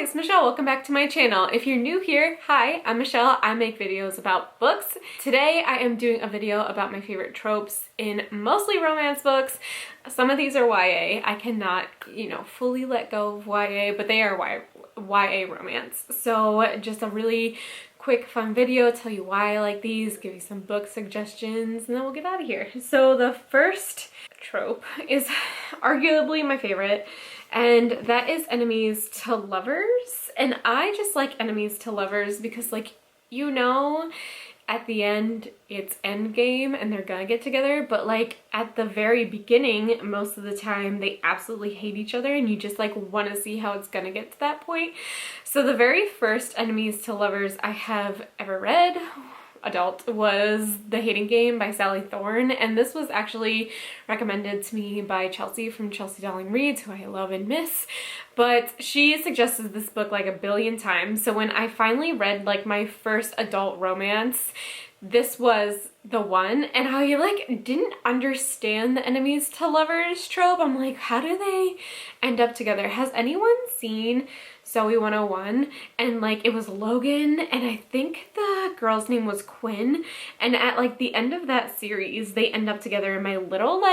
Hi, it's Michelle. Welcome back to my channel. If you're new here, hi, I'm Michelle. I make videos about books. Today I am doing a video about my favorite tropes in mostly romance books. Some of these are YA. I cannot, fully let go of YA, but they are YA romance. So just a really quick fun video, tell you why I like these, give you some book suggestions, and then we'll get out of here. So the first trope is arguably my favorite, and that is enemies to lovers. And I just like enemies to lovers because, at the end it's endgame and they're gonna get together, but at the very beginning most of the time they absolutely hate each other and you just want to see how it's gonna get to that point. So the very first enemies to lovers I have ever read, adult, was The Hating Game by Sally Thorne, and this was actually recommended to me by Chelsea from Chelsea Darling Reads, who I love and miss, but she suggested this book a billion times. So when I finally read my first adult romance, this was the one, and I didn't understand the enemies to lovers trope. I'm like, how do they end up together? Has anyone seen Zoe 101? And it was Logan, and I think the girl's name was Quinn, and at the end of that series they end up together, and my little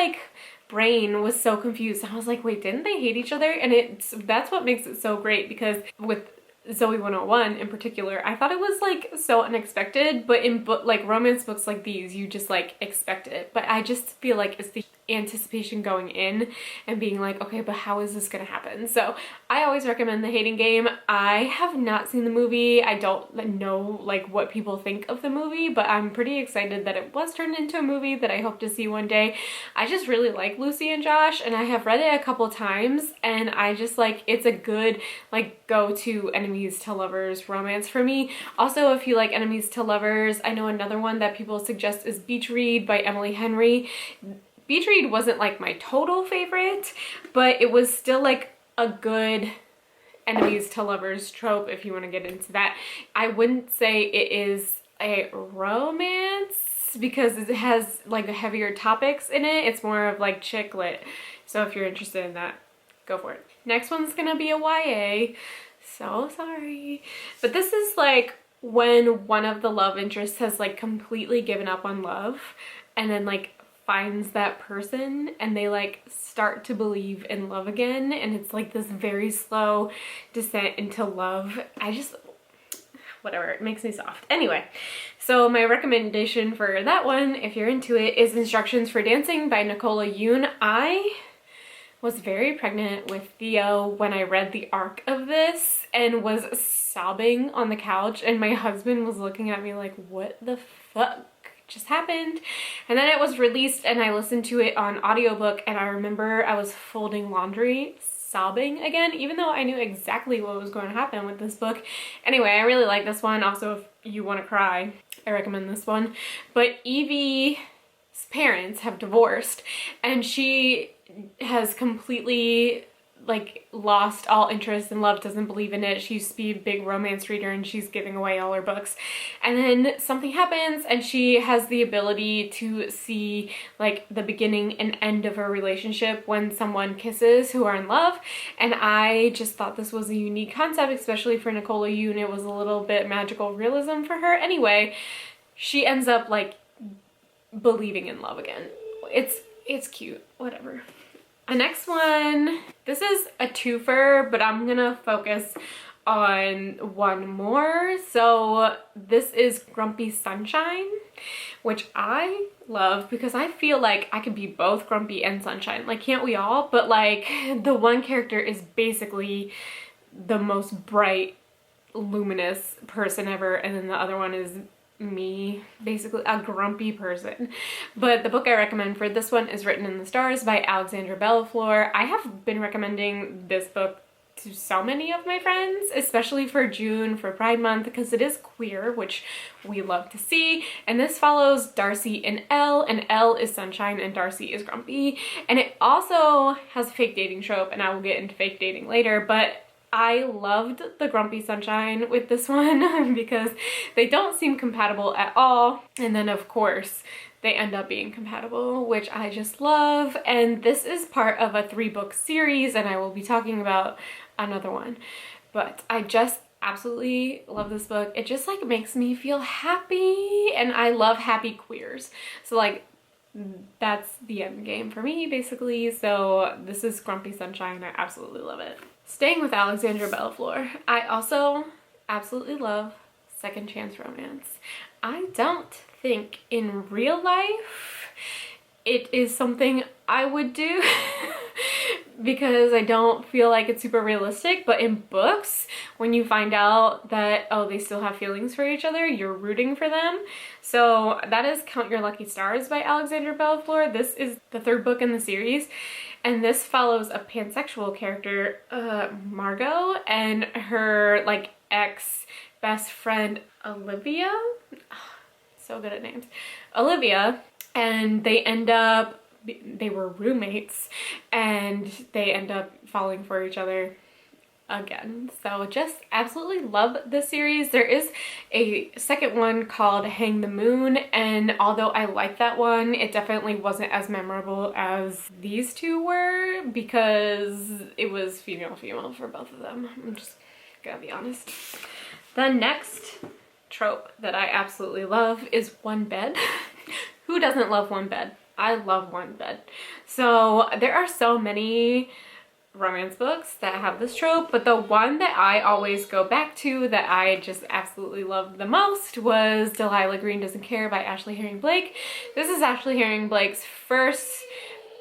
brain was so confused. I was like, wait, didn't they hate each other? And that's what makes it so great, because with Zoe 101 in particular, I thought it was so unexpected, but in romance books like these, you just expect it. But I just feel it's the anticipation going in and being okay, but how is this gonna happen? So I always recommend The Hating Game. I have not seen the movie. I don't know what people think of the movie, but I'm pretty excited that it was turned into a movie that I hope to see one day. I just really like Lucy and Josh, and I have read it a couple times, and I just it's a good go-to enemies to lovers romance for me. Also, if you like enemies to lovers, I know another one that people suggest is Beach Read by Emily Henry. Beach Read wasn't my total favorite, but it was still a good enemies to lovers trope if you want to get into that. I wouldn't say it is a romance because it has heavier topics in it. It's more of chick lit. So if you're interested in that, go for it. Next one's gonna be a YA. So sorry. But this is when one of the love interests has completely given up on love and then finds that person and they start to believe in love again, and it's this very slow descent into love. Whatever, it makes me soft. Anyway, so my recommendation for that one, if you're into it, is Instructions for Dancing by Nicola Yoon. I was very pregnant with Theo when I read the arc of this and was sobbing on the couch, and my husband was looking at me what the fuck just happened? And then it was released and I listened to it on audiobook, and I remember I was folding laundry sobbing again, even though I knew exactly what was going to happen with this book. Anyway, I really like this one. Also, if you want to cry, I recommend this one. But Evie's parents have divorced, and she has completely lost all interest in love, doesn't believe in it. She used to be a big romance reader and she's giving away all her books, and then something happens and she has the ability to see the beginning and end of her relationship when someone kisses who are in love. And I just thought this was a unique concept, especially for Nicola Yoon. It was a little bit magical realism for her. Anyway, she ends up believing in love again. It's cute, whatever. The next one, this is a twofer, but I'm gonna focus on one more. So this is Grumpy Sunshine, which I love because I feel I could be both grumpy and sunshine. Can't we all? But the one character is basically the most bright, luminous person ever, and then the other one is me, basically a grumpy person. But the book I recommend for this one is Written in the Stars by Alexandra Bellafleur. I have been recommending this book to so many of my friends, especially for June, for Pride Month, because it is queer, which we love to see. And this follows Darcy and Elle is sunshine and Darcy is grumpy. And it also has a fake dating trope, and I will get into fake dating later, but I loved the Grumpy Sunshine with this one because they don't seem compatible at all. And then of course they end up being compatible, which I just love. And this is part of a 3-book series, and I will be talking about another one. but I just absolutely love this book. It just like makes me feel happy, and I love happy queers. So like that's the end game for me basically. So this is Grumpy Sunshine. I absolutely love it. Staying with Alexandra Bellafleur, I also absolutely love second chance romance. I don't think in real life it is something I would do because I don't feel like it's super realistic, but in books, when you find out that, oh, they still have feelings for each other, you're rooting for them. So that is Count Your Lucky Stars by Alexandra Bellafleur. This is the third book in the series, and this follows a pansexual character, Margot, and her like ex best friend Olivia. So good at names. Olivia, and they were roommates, and they end up falling for each other again. So just absolutely love this series. There is a second one called Hang the Moon, and although I like that one, it definitely wasn't as memorable as these two were because it was female for both of them. I'm just gonna be honest. The next trope that I absolutely love is one bed. Who doesn't love one bed? I love one bed. So there are so many romance books that have this trope, but the one that I always go back to that I just absolutely loved the most was Delilah Green Doesn't Care by Ashley Herring Blake. This is Ashley Herring Blake's first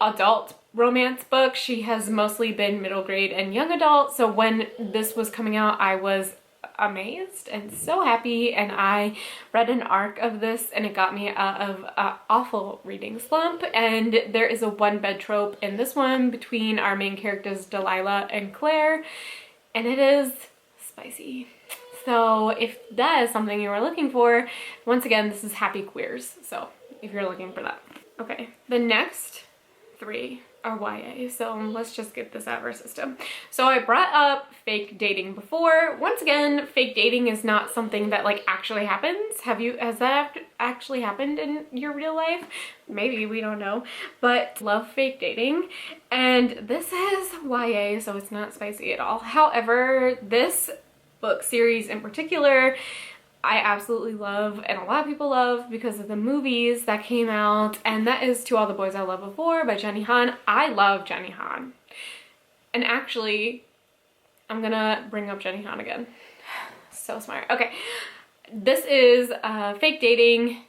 adult romance book. She has mostly been middle grade and young adult, so when this was coming out, I was amazed and so happy, and I read an arc of this and it got me out of an awful reading slump. And there is a one bed trope in this one between our main characters Delilah and Claire, and it is spicy. So if that is something you are looking for, once again, this is happy queers, so if you're looking for that. Okay, the next three are YA, so let's just get this out of our system. So I brought up fake dating before. Once again, fake dating is not something that like actually happens. Has that actually happened in your real life? Maybe, we don't know, but love fake dating. And this is YA, so it's not spicy at all. However, this book series in particular, I absolutely love, and a lot of people love because of the movies that came out, and that is To All the Boys I Loved Before by Jenny Han. I love Jenny Han. And actually, I'm gonna bring up Jenny Han again. So smart. Okay, this is fake dating.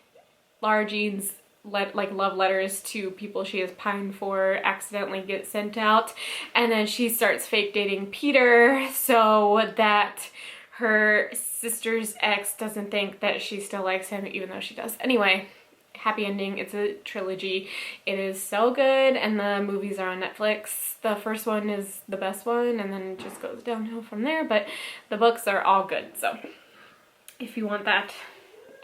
Lara Jean's like love letters to people she has pined for accidentally get sent out, and then she starts fake dating Peter so that her sister's ex doesn't think that she still likes him, even though she does. Anyway, happy ending. It's a trilogy. It is so good, and the movies are on Netflix. The first one is the best one, and then it just goes downhill from there, but the books are all good. So if you want that,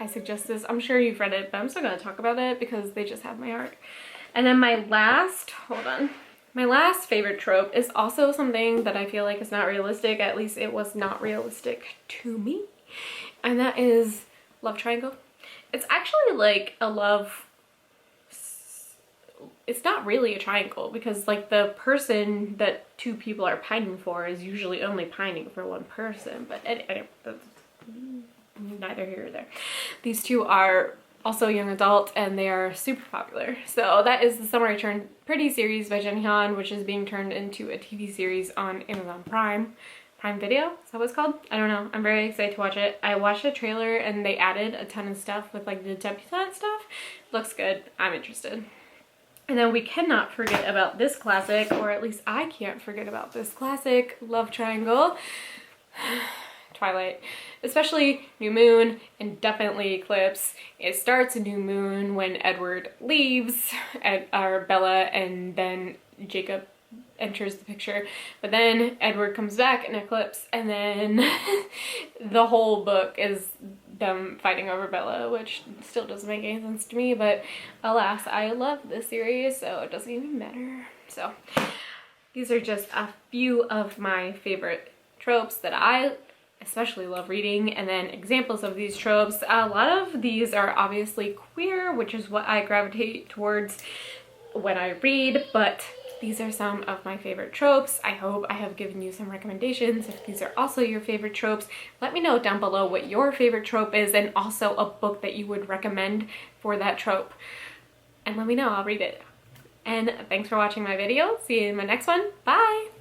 I suggest this. I'm sure you've read it, but I'm still gonna talk about it because they just have my heart. And then my last favorite trope is also something that I feel like is not realistic. At least it was not realistic to me. And that is love triangle. It's actually like a love, it's not really a triangle because like the person that two people are pining for is usually only pining for one person. But anyway, neither here or there. These two are also young adult, and they are super popular. So that is the Summer I Turned Pretty series by Jenny Han, which is being turned into a TV series on Amazon Prime Video. Is that what it's called? I don't know. I'm very excited to watch it. I watched a trailer and they added a ton of stuff with like the debutante stuff. Looks good. I'm interested. And then we cannot forget about this classic, or at least I can't forget about this classic love triangle. Twilight, especially New Moon and definitely Eclipse. It starts a New Moon when Edward leaves Bella, and then Jacob enters the picture, but then Edward comes back in Eclipse, and then the whole book is them fighting over Bella, which still doesn't make any sense to me, but alas, I love this series, so it doesn't even matter. So these are just a few of my favorite tropes that I especially love reading, and then examples of these tropes. A lot of these are obviously queer, which is what I gravitate towards when I read, but These are some of my favorite tropes. I hope I have given you some recommendations. If these are also your favorite tropes, let me know down below what your favorite trope is and also a book that you would recommend for that trope. And let me know, I'll read it. And thanks for watching my video. See you in my next one. Bye!